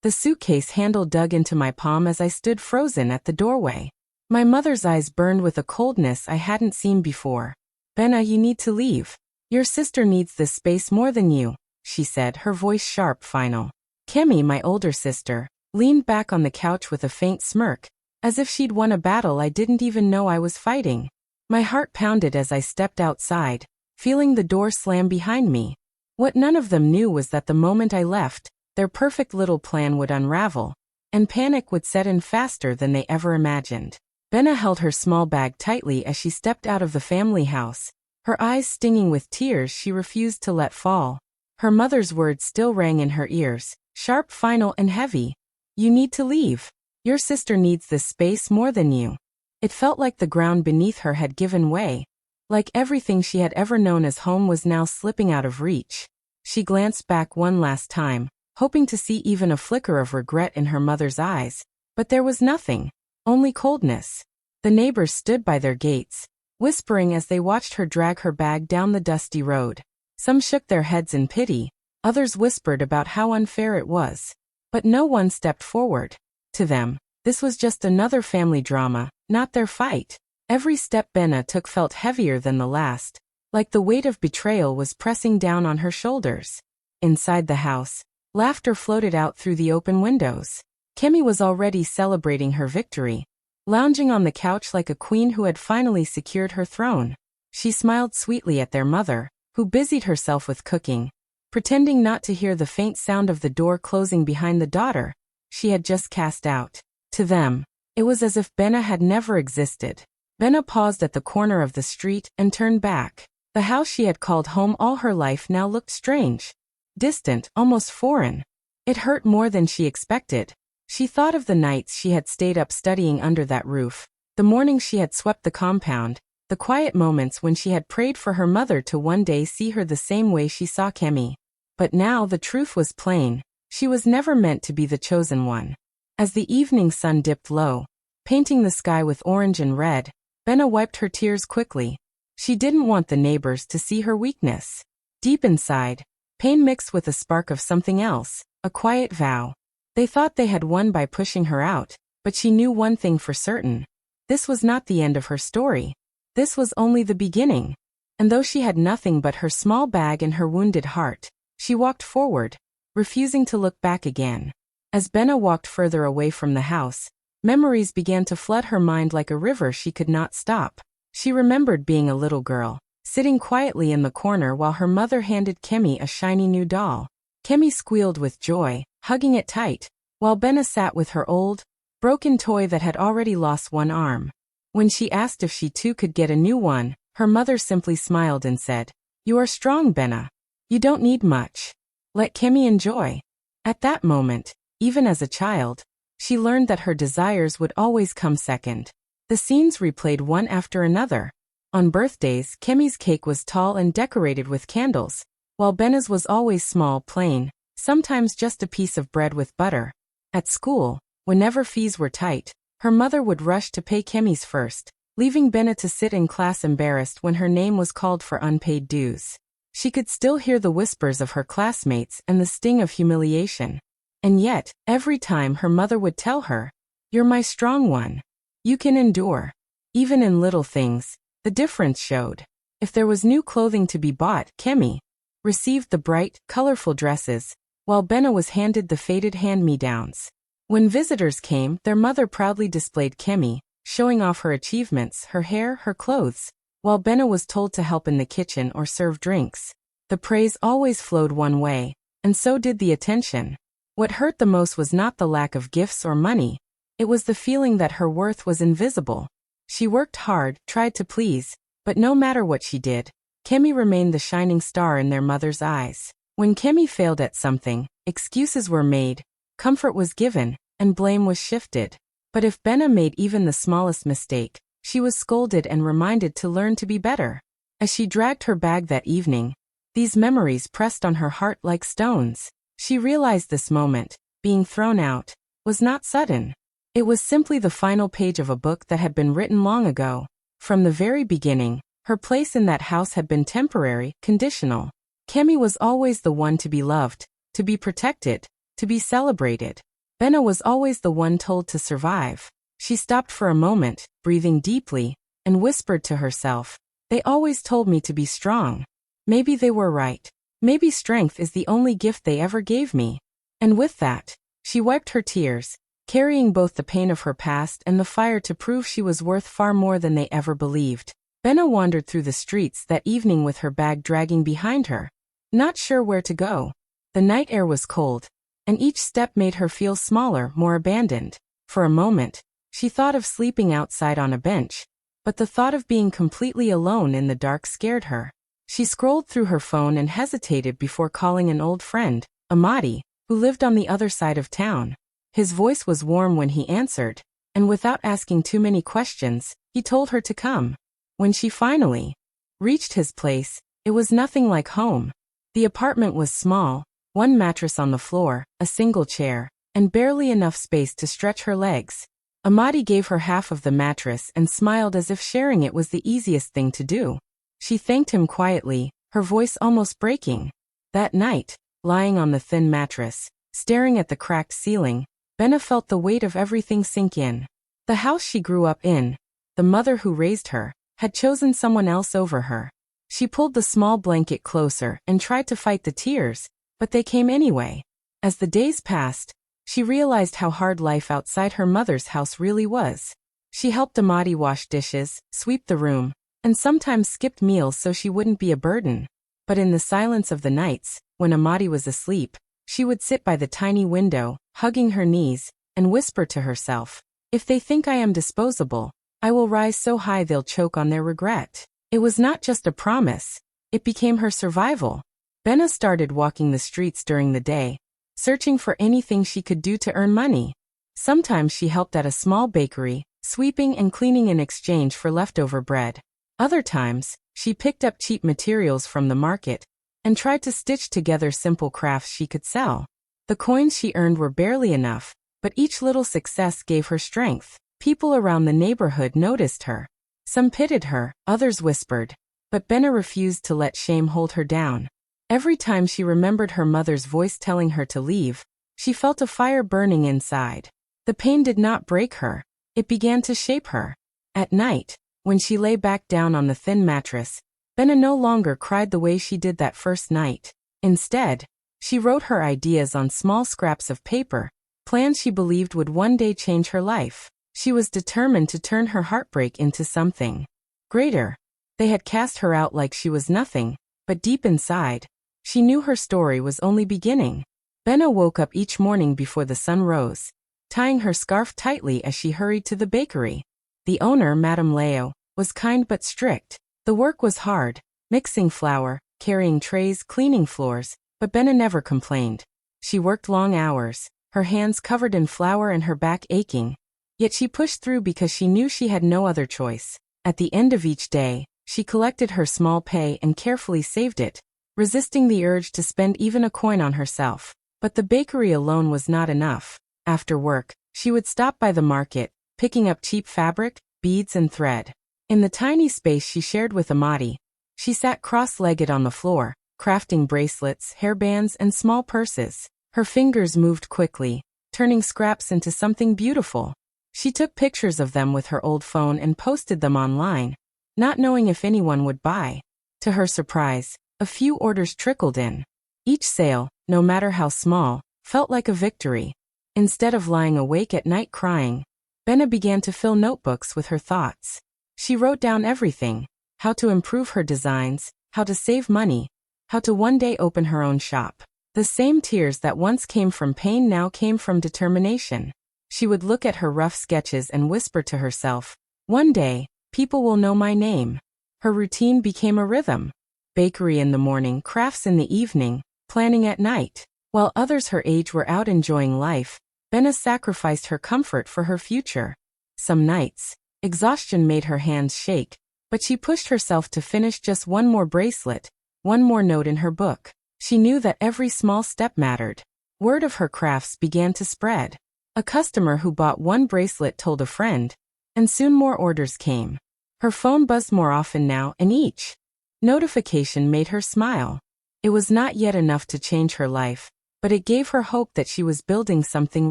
The suitcase handle dug into my palm as I stood frozen at the doorway. My mother's eyes burned with a coldness I hadn't seen before. "Benna, you need to leave. Your sister needs this space more than you," she said, her voice sharp, final. Kemi, my older sister, leaned back on the couch with a faint smirk, as if she'd won a battle I didn't even know I was fighting. My heart pounded as I stepped outside, feeling the door slam behind me. What none of them knew was that the moment I left, their perfect little plan would unravel, and panic would set in faster than they ever imagined. Benna held her small bag tightly as she stepped out of the family house, her eyes stinging with tears she refused to let fall. Her mother's words still rang in her ears, sharp, final, and heavy. "You need to leave. Your sister needs this space more than you." It felt like the ground beneath her had given way, like everything she had ever known as home was now slipping out of reach. She glanced back one last time, hoping to see even a flicker of regret in her mother's eyes, but there was nothing. Only coldness. The neighbors stood by their gates, whispering as they watched her drag her bag down the dusty road. Some shook their heads in pity, others whispered about how unfair it was. But no one stepped forward. To them, this was just another family drama, not their fight. Every step Benna took felt heavier than the last, like the weight of betrayal was pressing down on her shoulders. Inside the house, laughter floated out through the open windows. Kemi was already celebrating her victory, lounging on the couch like a queen who had finally secured her throne. She smiled sweetly at their mother, who busied herself with cooking, pretending not to hear the faint sound of the door closing behind the daughter she had just cast out. To them, it was as if Benna had never existed. Benna paused at the corner of the street and turned back. The house she had called home all her life now looked strange, distant, almost foreign. It hurt more than she expected. She thought of the nights she had stayed up studying under that roof, the mornings she had swept the compound, the quiet moments when she had prayed for her mother to one day see her the same way she saw Kemi. But now the truth was plain. She was never meant to be the chosen one. As the evening sun dipped low, painting the sky with orange and red, Benna wiped her tears quickly. She didn't want the neighbors to see her weakness. Deep inside, pain mixed with a spark of something else, a quiet vow. They thought they had won by pushing her out, but she knew one thing for certain. This was not the end of her story. This was only the beginning. And though she had nothing but her small bag and her wounded heart, she walked forward, refusing to look back again. As Benna walked further away from the house, memories began to flood her mind like a river she could not stop. She remembered being a little girl, sitting quietly in the corner while her mother handed Kemi a shiny new doll. Kemi squealed with joy, hugging it tight, while Benna sat with her old, broken toy that had already lost one arm. When she asked if she too could get a new one, her mother simply smiled and said, "You are strong, Benna. You don't need much. Let Kemi enjoy." At that moment, even as a child, she learned that her desires would always come second. The scenes replayed one after another. On birthdays, Kemi's cake was tall and decorated with candles, while Benna's was always small, plain, sometimes just a piece of bread with butter. At school, whenever fees were tight, her mother would rush to pay Kemi's first, leaving Benna to sit in class embarrassed when her name was called for unpaid dues. She could still hear the whispers of her classmates and the sting of humiliation. And yet, every time her mother would tell her, "You're my strong one. You can endure." Even in little things, the difference showed. If there was new clothing to be bought, Kemi received the bright, colorful dresses, while Benna was handed the faded hand-me-downs. When visitors came, their mother proudly displayed Kemi, showing off her achievements, her hair, her clothes, while Benna was told to help in the kitchen or serve drinks. The praise always flowed one way, and so did the attention. What hurt the most was not the lack of gifts or money. It was the feeling that her worth was invisible. She worked hard, tried to please, but no matter what she did, Kemi remained the shining star in their mother's eyes. When Kemi failed at something, excuses were made, comfort was given, and blame was shifted. But if Benna made even the smallest mistake, she was scolded and reminded to learn to be better. As she dragged her bag that evening, these memories pressed on her heart like stones. She realized this moment, being thrown out, was not sudden. It was simply the final page of a book that had been written long ago. From the very beginning, her place in that house had been temporary, conditional. Kemi was always the one to be loved, to be protected, to be celebrated. Benna was always the one told to survive. She stopped for a moment, breathing deeply, and whispered to herself, "They always told me to be strong. Maybe they were right. Maybe strength is the only gift they ever gave me." And with that, she wiped her tears, carrying both the pain of her past and the fire to prove she was worth far more than they ever believed. Benna wandered through the streets that evening with her bag dragging behind her, not sure where to go. The night air was cold, and each step made her feel smaller, more abandoned. For a moment, she thought of sleeping outside on a bench, but the thought of being completely alone in the dark scared her. She scrolled through her phone and hesitated before calling an old friend, Amadi, who lived on the other side of town. His voice was warm when he answered, and without asking too many questions, he told her to come. When she finally reached his place, it was nothing like home. The apartment was small, one mattress on the floor, a single chair, and barely enough space to stretch her legs. Amadi gave her half of the mattress and smiled as if sharing it was the easiest thing to do. She thanked him quietly, her voice almost breaking. That night, lying on the thin mattress, staring at the cracked ceiling, Benna felt the weight of everything sink in. The house she grew up in, the mother who raised her, had chosen someone else over her. She pulled the small blanket closer and tried to fight the tears, but they came anyway. As the days passed, she realized how hard life outside her mother's house really was. She helped Amadi wash dishes, sweep the room, and sometimes skipped meals so she wouldn't be a burden. But in the silence of the nights, when Amadi was asleep, she would sit by the tiny window, hugging her knees, and whisper to herself, "If they think I am disposable, I will rise so high they'll choke on their regret." It was not just a promise, it became her survival. Benna started walking the streets during the day, searching for anything she could do to earn money. Sometimes she helped at a small bakery, sweeping and cleaning in exchange for leftover bread. Other times, she picked up cheap materials from the market and tried to stitch together simple crafts she could sell. The coins she earned were barely enough, but each little success gave her strength. People around the neighborhood noticed her. Some pitied her, others whispered, but Benna refused to let shame hold her down. Every time she remembered her mother's voice telling her to leave, she felt a fire burning inside. The pain did not break her, it began to shape her. At night, when she lay back down on the thin mattress, Benna no longer cried the way she did that first night. Instead, she wrote her ideas on small scraps of paper, plans she believed would one day change her life. She was determined to turn her heartbreak into something greater. They had cast her out like she was nothing, but deep inside, she knew her story was only beginning. Benna woke up each morning before the sun rose, tying her scarf tightly as she hurried to the bakery. The owner, Madame Leo, was kind but strict. The work was hard, mixing flour, carrying trays, cleaning floors, but Benna never complained. She worked long hours, her hands covered in flour and her back aching. Yet she pushed through because she knew she had no other choice. At the end of each day, she collected her small pay and carefully saved it, resisting the urge to spend even a coin on herself. But the bakery alone was not enough. After work, she would stop by the market, picking up cheap fabric, beads and thread. In the tiny space she shared with Amadi, she sat cross-legged on the floor, crafting bracelets, hairbands and small purses. Her fingers moved quickly, turning scraps into something beautiful. She took pictures of them with her old phone and posted them online, not knowing if anyone would buy. To her surprise, a few orders trickled in. Each sale, no matter how small, felt like a victory. Instead of lying awake at night crying, Benna began to fill notebooks with her thoughts. She wrote down everything: how to improve her designs, how to save money, how to one day open her own shop. The same tears that once came from pain now came from determination. She would look at her rough sketches and whisper to herself, "One day, people will know my name." Her routine became a rhythm. Bakery in the morning, crafts in the evening, planning at night. While others her age were out enjoying life, Benna sacrificed her comfort for her future. Some nights, exhaustion made her hands shake, but she pushed herself to finish just one more bracelet, one more note in her book. She knew that every small step mattered. Word of her crafts began to spread. A customer who bought one bracelet told a friend, and soon more orders came. Her phone buzzed more often now, and each notification made her smile. It was not yet enough to change her life, but it gave her hope that she was building something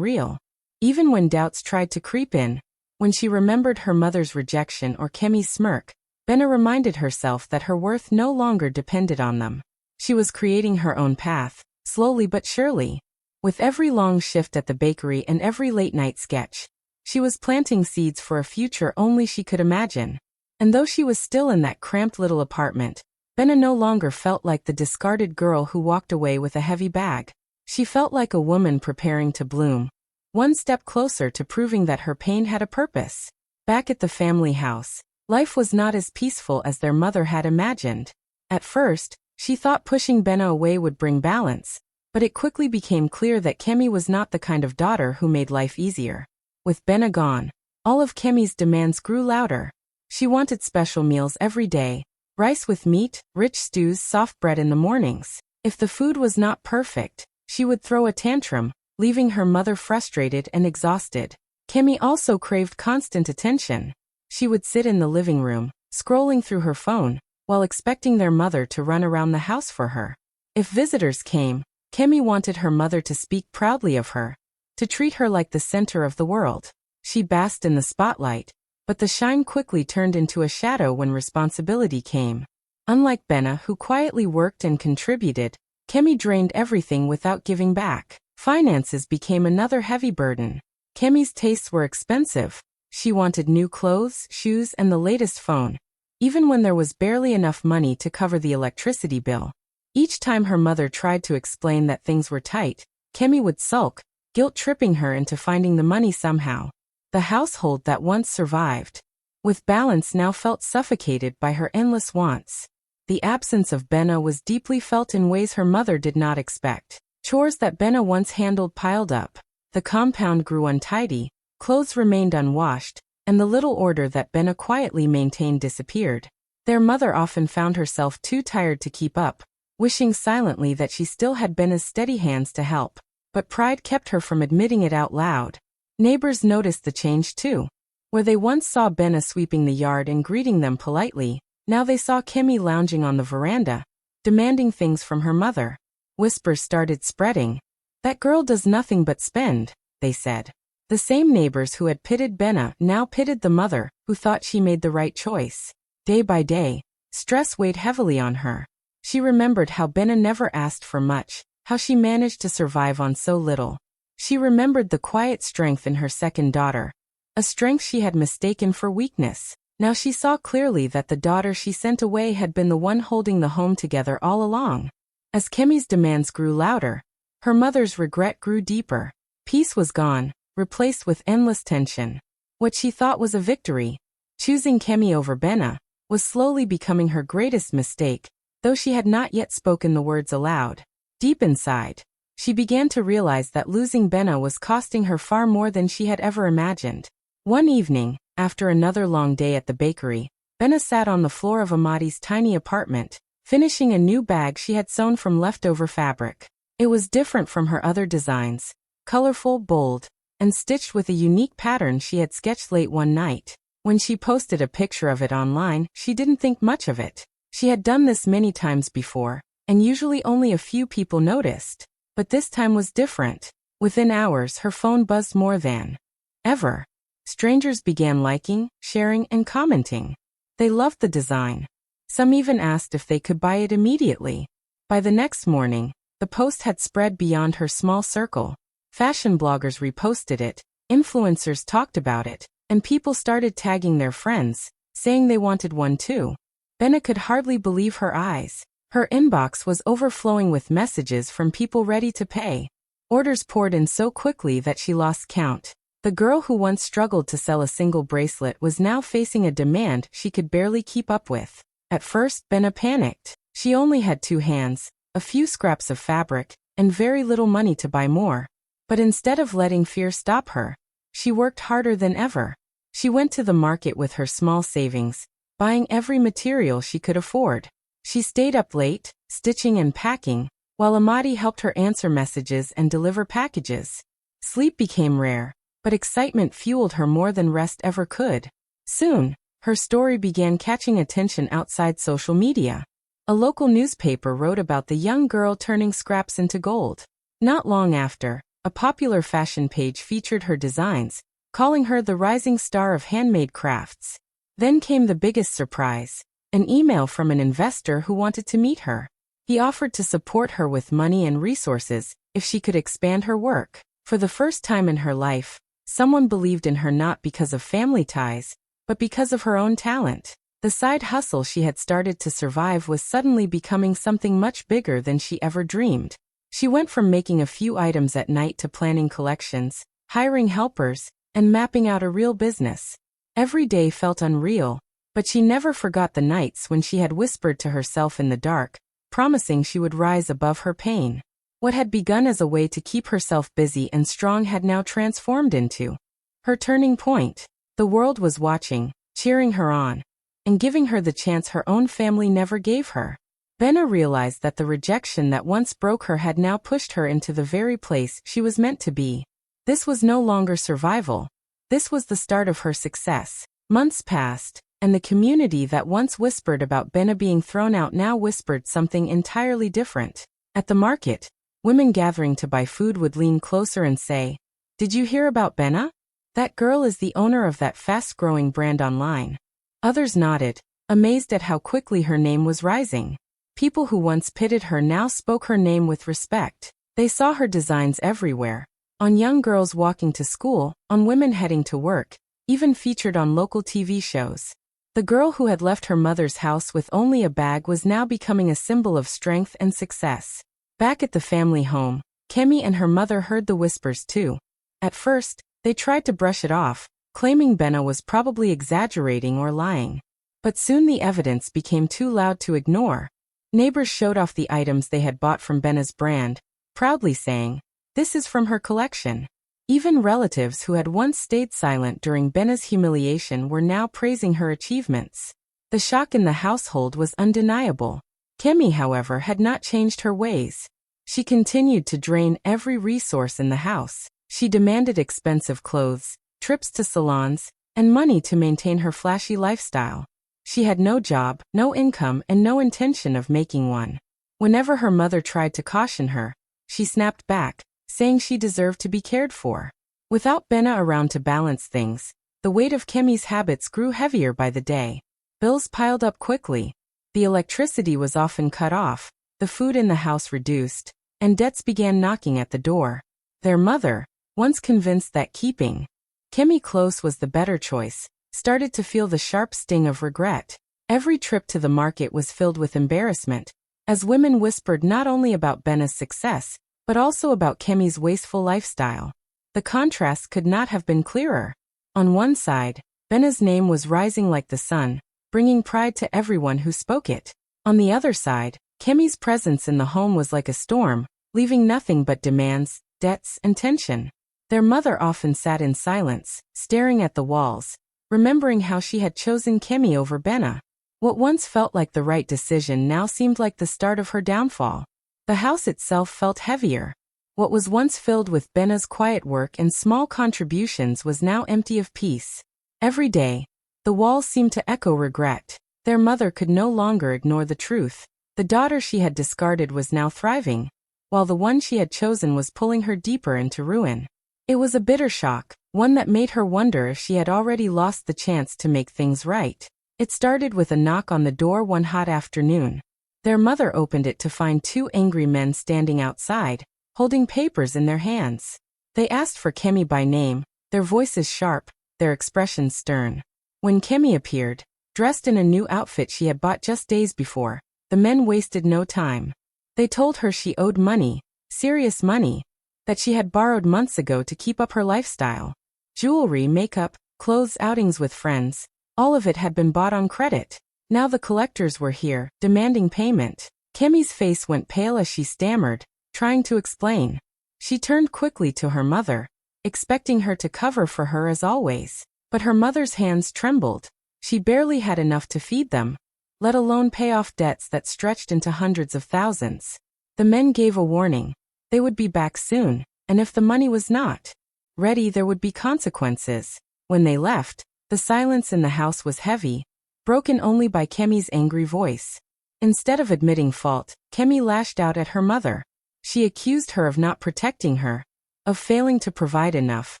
real. Even when doubts tried to creep in, when she remembered her mother's rejection or Kemi's smirk, Benna reminded herself that her worth no longer depended on them. She was creating her own path, slowly but surely. With every long shift at the bakery and every late-night sketch, she was planting seeds for a future only she could imagine. And though she was still in that cramped little apartment, Benna no longer felt like the discarded girl who walked away with a heavy bag. She felt like a woman preparing to bloom, one step closer to proving that her pain had a purpose. Back at the family house, life was not as peaceful as their mother had imagined. At first, she thought pushing Benna away would bring balance, but it quickly became clear that Kemi was not the kind of daughter who made life easier. With Benna gone, all of Kemi's demands grew louder. She wanted special meals every day, rice with meat, rich stews, soft bread in the mornings. If the food was not perfect, she would throw a tantrum, leaving her mother frustrated and exhausted. Kemi also craved constant attention. She would sit in the living room, scrolling through her phone, while expecting their mother to run around the house for her. If visitors came, Kemi wanted her mother to speak proudly of her, to treat her like the center of the world. She basked in the spotlight, but the shine quickly turned into a shadow when responsibility came. Unlike Benna, who quietly worked and contributed, Kemi drained everything without giving back. Finances became another heavy burden. Kemi's tastes were expensive. She wanted new clothes, shoes, and the latest phone, even when there was barely enough money to cover the electricity bill. Each time her mother tried to explain that things were tight, Kemi would sulk, guilt-tripping her into finding the money somehow. The household that once survived, with balance, now felt suffocated by her endless wants. The absence of Benna was deeply felt in ways her mother did not expect. Chores that Benna once handled piled up. The compound grew untidy, clothes remained unwashed, and the little order that Benna quietly maintained disappeared. Their mother often found herself too tired to keep up, wishing silently that she still had Benna's steady hands to help. But pride kept her from admitting it out loud. Neighbors noticed the change too. Where they once saw Benna sweeping the yard and greeting them politely, now they saw Kemi lounging on the veranda, demanding things from her mother. Whispers started spreading. "That girl does nothing but spend," they said. The same neighbors who had pitted Benna now pitted the mother, who thought she made the right choice. Day by day, stress weighed heavily on her. She remembered how Benna never asked for much, how she managed to survive on so little. She remembered the quiet strength in her second daughter, a strength she had mistaken for weakness. Now she saw clearly that the daughter she sent away had been the one holding the home together all along. As Kemi's demands grew louder, her mother's regret grew deeper. Peace was gone, replaced with endless tension. What she thought was a victory, choosing Kemi over Benna, was slowly becoming her greatest mistake, though she had not yet spoken the words aloud. Deep inside, she began to realize that losing Benna was costing her far more than she had ever imagined. One evening, after another long day at the bakery, Benna sat on the floor of Amadi's tiny apartment, finishing a new bag she had sewn from leftover fabric. It was different from her other designs, colorful, bold, and stitched with a unique pattern she had sketched late one night. When she posted a picture of it online, she didn't think much of it. She had done this many times before, and usually only a few people noticed. But this time was different. Within hours, her phone buzzed more than ever. Strangers began liking, sharing, and commenting. They loved the design. Some even asked if they could buy it immediately. By the next morning, the post had spread beyond her small circle. Fashion bloggers reposted it, influencers talked about it, and people started tagging their friends, saying they wanted one too. Benna could hardly believe her eyes. Her inbox was overflowing with messages from people ready to pay. Orders poured in so quickly that she lost count. The girl who once struggled to sell a single bracelet was now facing a demand she could barely keep up with. At first, Benna panicked. She only had 2 hands, a few scraps of fabric, and very little money to buy more. But instead of letting fear stop her, she worked harder than ever. She went to the market with her small savings, buying every material she could afford. She stayed up late, stitching and packing, while Amadi helped her answer messages and deliver packages. Sleep became rare, but excitement fueled her more than rest ever could. Soon, her story began catching attention outside social media. A local newspaper wrote about the young girl turning scraps into gold. Not long after, A popular fashion page featured her designs, calling her the rising star of handmade crafts. Then came the biggest surprise: an email from an investor who wanted to meet her. He offered to support her with money and resources if she could expand her work. For the first time in her life, someone believed in her not because of family ties, but because of her own talent. The side hustle she had started to survive was suddenly becoming something much bigger than she ever dreamed. She went from making a few items at night to planning collections, hiring helpers, and mapping out a real business. Every day felt unreal, but she never forgot the nights when she had whispered to herself in the dark, promising she would rise above her pain. What had begun as a way to keep herself busy and strong had now transformed into her turning point. The world was watching, cheering her on, and giving her the chance her own family never gave her. Benna realized that the rejection that once broke her had now pushed her into the very place she was meant to be. This was no longer survival. This was the start of her success. Months passed, and the community that once whispered about Benna being thrown out now whispered something entirely different. At the market, women gathering to buy food would lean closer and say, "Did you hear about Benna? That girl is the owner of that fast-growing brand online." Others nodded, amazed at how quickly her name was rising. People who once pitied her now spoke her name with respect. They saw her designs everywhere, on young girls walking to school, on women heading to work, even featured on local TV shows. The girl who had left her mother's house with only a bag was now becoming a symbol of strength and success. Back at the family home, Kemi and her mother heard the whispers too. At first, they tried to brush it off, claiming Benna was probably exaggerating or lying. But soon the evidence became too loud to ignore. Neighbors showed off the items they had bought from Benna's brand, proudly saying, "This is from her collection." Even relatives who had once stayed silent during Benna's humiliation were now praising her achievements. The shock in the household was undeniable. Kemi, however, had not changed her ways. She continued to drain every resource in the house. She demanded expensive clothes, trips to salons, and money to maintain her flashy lifestyle. She had no job, no income, and no intention of making one. Whenever her mother tried to caution her, she snapped back, saying she deserved to be cared for. Without Benna around to balance things, the weight of Kemi's habits grew heavier by the day. Bills piled up quickly. The electricity was often cut off, the food in the house reduced, and debts began knocking at the door. Their mother, once convinced that keeping Kemi close was the better choice, started to feel the sharp sting of regret. Every trip to the market was filled with embarrassment, as women whispered not only about Benna's success, but also about Kemi's wasteful lifestyle. The contrast could not have been clearer. On one side, Benna's name was rising like the sun, bringing pride to everyone who spoke it. On the other side, Kemi's presence in the home was like a storm, leaving nothing but demands, debts, and tension. Their mother often sat in silence, staring at the walls, remembering how she had chosen Kemi over Benna. What once felt like the right decision now seemed like the start of her downfall. The house itself felt heavier. What was once filled with Benna's quiet work and small contributions was now empty of peace. Every day, the walls seemed to echo regret. Their mother could no longer ignore the truth. The daughter she had discarded was now thriving, while the one she had chosen was pulling her deeper into ruin. It was a bitter shock, one that made her wonder if she had already lost the chance to make things right. It started with a knock on the door one hot afternoon. Their mother opened it to find two angry men standing outside, holding papers in their hands. They asked for Kemi by name, their voices sharp, their expressions stern. When Kemi appeared, dressed in a new outfit she had bought just days before, the men wasted no time. They told her she owed money, serious money, that she had borrowed months ago to keep up her lifestyle. Jewelry, makeup, clothes, outings with friends, all of it had been bought on credit. Now the collectors were here, demanding payment. Kemi's face went pale as she stammered, trying to explain. She turned quickly to her mother, expecting her to cover for her as always. But her mother's hands trembled. She barely had enough to feed them, let alone pay off debts that stretched into hundreds of thousands. The men gave a warning. They would be back soon, and if the money was not ready, there would be consequences. When they left, the silence in the house was heavy, broken only by Kemi's angry voice. Instead of admitting fault, Kemi lashed out at her mother. She accused her of not protecting her, of failing to provide enough,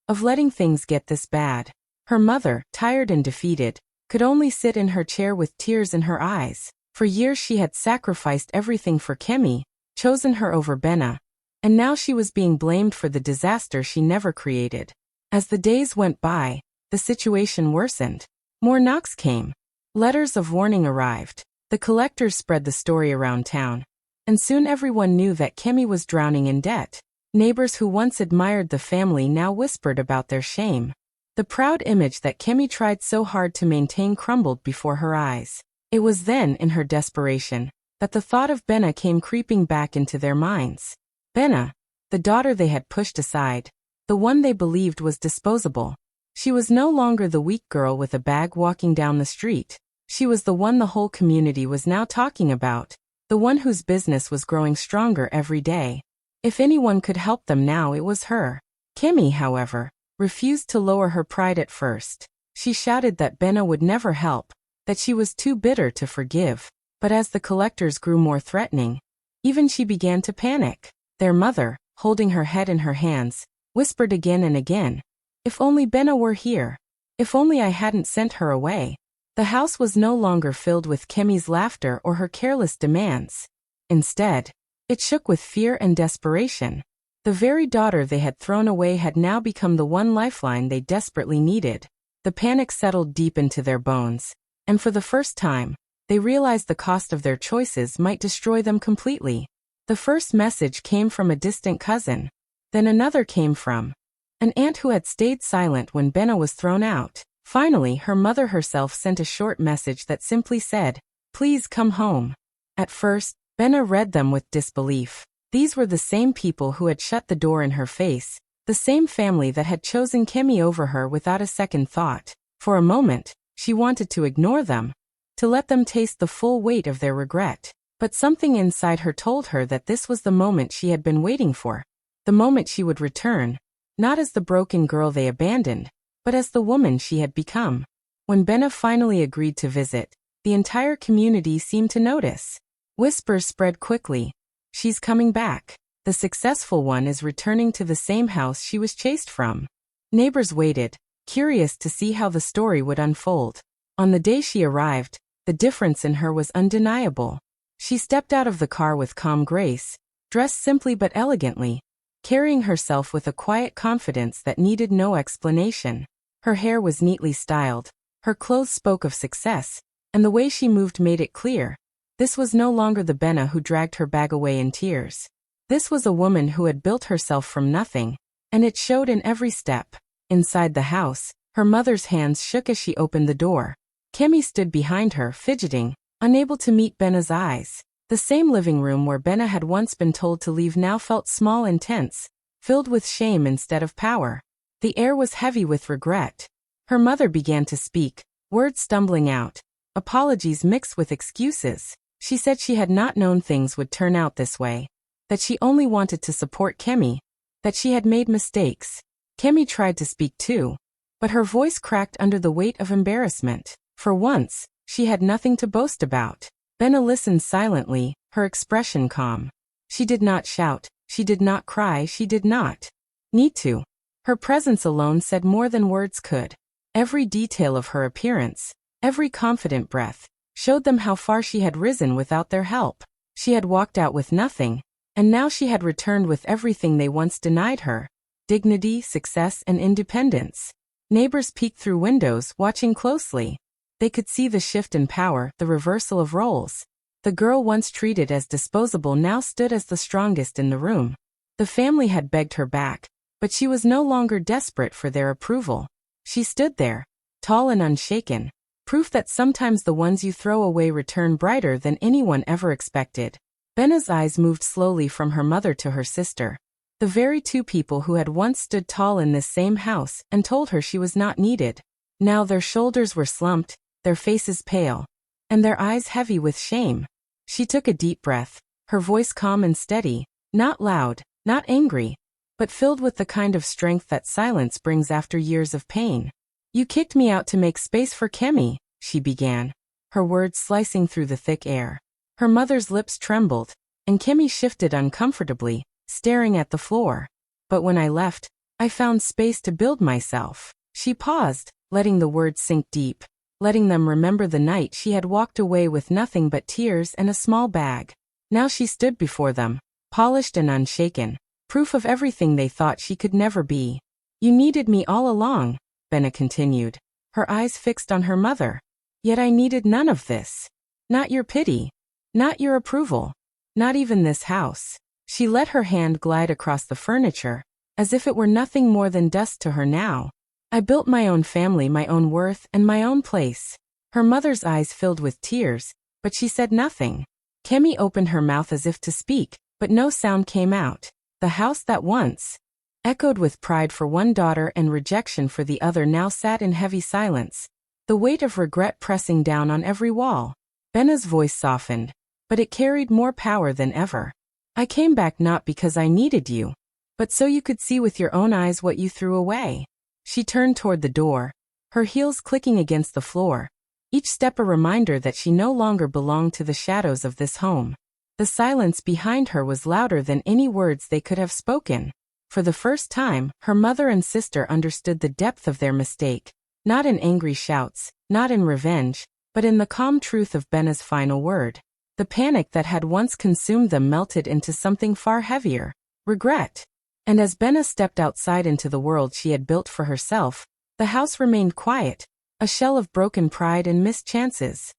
of letting things get this bad. Her mother, tired and defeated, could only sit in her chair with tears in her eyes. For years she had sacrificed everything for Kemi, chosen her over Benna, and now she was being blamed for the disaster she never created. As the days went by, the situation worsened. More knocks came. Letters of warning arrived. The collectors spread the story around town. And soon everyone knew that Kemi was drowning in debt. Neighbors who once admired the family now whispered about their shame. The proud image that Kemi tried so hard to maintain crumbled before her eyes. It was then, in her desperation, that the thought of Benna came creeping back into their minds. Benna, the daughter they had pushed aside, the one they believed was disposable. She was no longer the weak girl with a bag walking down the street. She was the one the whole community was now talking about, the one whose business was growing stronger every day. If anyone could help them now, it was her. Kemi, however, refused to lower her pride at first. She shouted that Benna would never help, that she was too bitter to forgive. But as the collectors grew more threatening, even she began to panic. Their mother, holding her head in her hands, whispered again and again, "If only Benna were here. If only I hadn't sent her away." The house was no longer filled with Kemi's laughter or her careless demands. Instead, it shook with fear and desperation. The very daughter they had thrown away had now become the one lifeline they desperately needed. The panic settled deep into their bones, and for the first time, they realized the cost of their choices might destroy them completely. The first message came from a distant cousin. Then another came from an aunt who had stayed silent when Benna was thrown out. Finally, her mother herself sent a short message that simply said, "Please come home." At first, Benna read them with disbelief. These were the same people who had shut the door in her face, the same family that had chosen Kemi over her without a second thought. For a moment, she wanted to ignore them, to let them taste the full weight of their regret. But something inside her told her that this was the moment she had been waiting for. The moment she would return, not as the broken girl they abandoned, but as the woman she had become. When Benna finally agreed to visit, the entire community seemed to notice. Whispers spread quickly. "She's coming back. The successful one is returning to the same house she was chased from." Neighbors waited, curious to see how the story would unfold. On the day she arrived, the difference in her was undeniable. She stepped out of the car with calm grace, dressed simply but elegantly, carrying herself with a quiet confidence that needed no explanation. Her hair was neatly styled, her clothes spoke of success, and the way she moved made it clear. This was no longer the Benna who dragged her bag away in tears. This was a woman who had built herself from nothing, and it showed in every step. Inside the house, her mother's hands shook as she opened the door. Kemi stood behind her, fidgeting, unable to meet Benna's eyes. The same living room where Benna had once been told to leave now felt small and tense, filled with shame instead of power. The air was heavy with regret. Her mother began to speak, words stumbling out, apologies mixed with excuses. She said she had not known things would turn out this way, that she only wanted to support Kemi, that she had made mistakes. Kemi tried to speak too, but her voice cracked under the weight of embarrassment. For once, she had nothing to boast about. Benna listened silently, her expression calm. She did not shout, she did not cry, she did not need to. Her presence alone said more than words could. Every detail of her appearance, every confident breath, showed them how far she had risen without their help. She had walked out with nothing, and now she had returned with everything they once denied her: dignity, success, and independence. Neighbors peeked through windows, watching closely. They could see the shift in power, the reversal of roles. The girl once treated as disposable now stood as the strongest in the room. The family had begged her back, but she was no longer desperate for their approval. She stood there, tall and unshaken, proof that sometimes the ones you throw away return brighter than anyone ever expected. Benna's eyes moved slowly from her mother to her sister, the very two people who had once stood tall in this same house and told her she was not needed. Now their shoulders were slumped, their faces pale, and their eyes heavy with shame. She took a deep breath, her voice calm and steady, not loud, not angry, but filled with the kind of strength that silence brings after years of pain. "You kicked me out to make space for Kemi," she began, her words slicing through the thick air. Her mother's lips trembled, and Kemi shifted uncomfortably, staring at the floor. But when I left, I found space to build myself. She paused, letting the words sink deep, letting them remember the night she had walked away with nothing but tears and a small bag. Now she stood before them, polished and unshaken, proof of everything they thought she could never be. You needed me all along, Benna continued, her eyes fixed on her mother. Yet I needed none of this. Not your pity. Not your approval. Not even this house. She let her hand glide across the furniture, as if it were nothing more than dust to her now. I built my own family, my own worth, and my own place. Her mother's eyes filled with tears, but she said nothing. Kemi opened her mouth as if to speak, but no sound came out. The house that once echoed with pride for one daughter and rejection for the other now sat in heavy silence, the weight of regret pressing down on every wall. Benna's voice softened, but it carried more power than ever. I came back not because I needed you, but so you could see with your own eyes what you threw away. She turned toward the door, her heels clicking against the floor, each step a reminder that she no longer belonged to the shadows of this home. The silence behind her was louder than any words they could have spoken. For the first time, her mother and sister understood the depth of their mistake, not in angry shouts, not in revenge, but in the calm truth of Benna's final word. The panic that had once consumed them melted into something far heavier, regret. And as Benna stepped outside into the world she had built for herself, the house remained quiet, a shell of broken pride and missed chances.